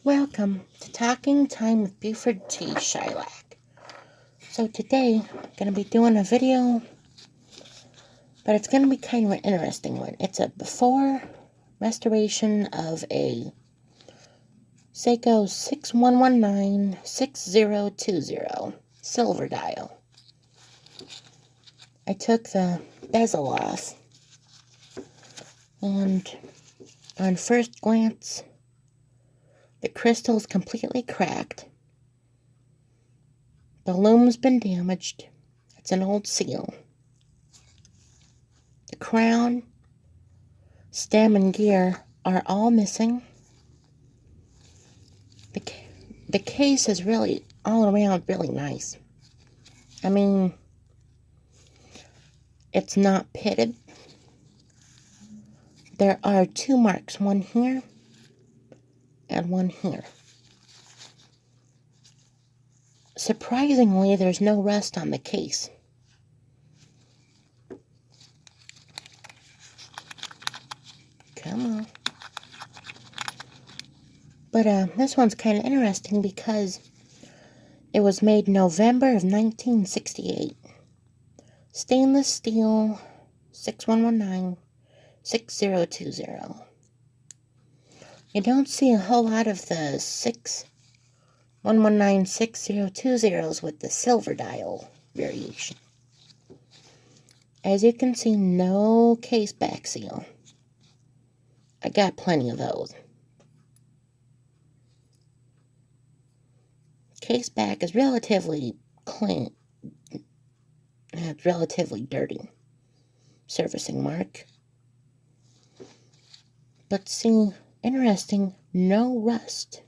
Welcome to Talking Time with Buford T. Shylock. So today, I'm going to be doing a video, but it's going to be kind of an interesting one. It's a before restoration of a Seiko 6119-6020 silver dial. I took the bezel off, and on first glance, the crystal is completely cracked. The lume's been damaged. It's an old seal. The crown, stem, and gear are all missing. The case is really all around really nice. I mean, it's not pitted. There are two marks, one here and one here. Surprisingly, there's no rust on the case. Come on. But this one's kind of interesting because it was made November of 1968. Stainless steel 6119-6020. You don't see a whole lot of the 6119-6020s with the silver dial variation. As you can see, no case back seal. I got plenty of those. Case back is relatively clean. It's relatively dirty. Surfacing mark. But see, interesting, no rust.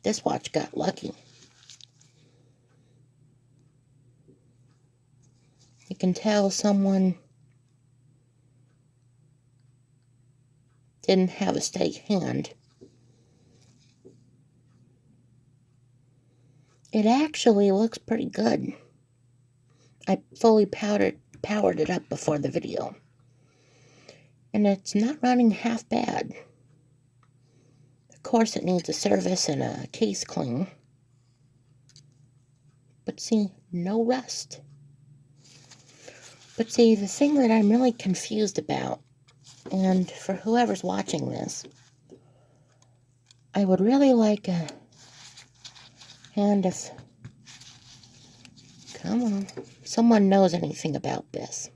This watch got lucky. You can tell someone didn't have a steady hand. It actually looks pretty good. I fully powered it up before the video. And it's not running half bad. Of course, it needs a service and a case clean. But see, no rust. But see, the thing that I'm really confused about, and for whoever's watching this, I would really like a hand if, come on, someone knows anything about this.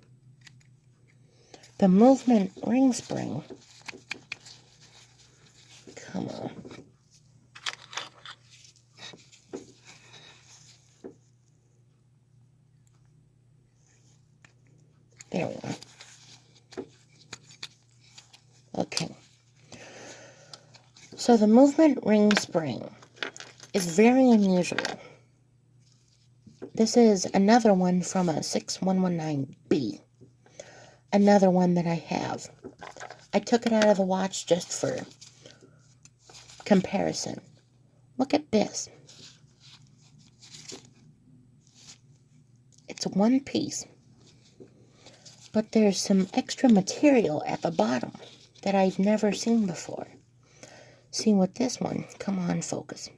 The movement ring spring, come on. There we are. Okay. So the movement ring spring is very unusual. This is another one from a 6119B. Another one that I have. I took it out of the watch just for comparison. Look at this. It's one piece. But there's some extra material at the bottom that I've never seen before. See with this one. Come on, focus.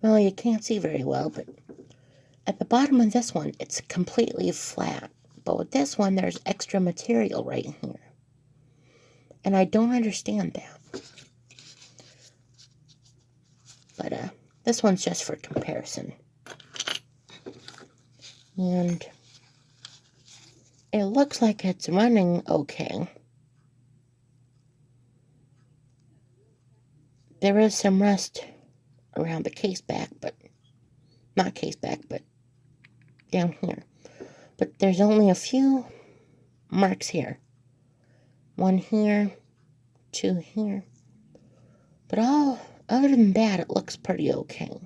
Well, you can't see very well, but at the bottom of this one, it's completely flat. But with this one, there's extra material right here. And I don't understand that. But this one's just for comparison. And it looks like it's running okay. There is some rust around the case back, but not case back, but down here. But there's only a few marks here. One here, two here. But other than that, it looks pretty okay.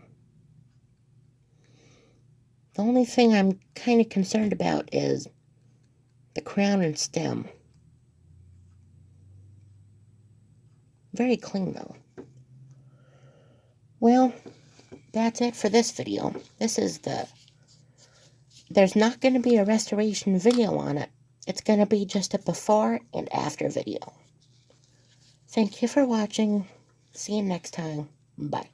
The only thing I'm kind of concerned about is the crown and stem. Very clean, though. Well, that's it for this video. There's not going to be a restoration video on it. It's going to be just a before and after video. Thank you for watching. See you next time. Bye.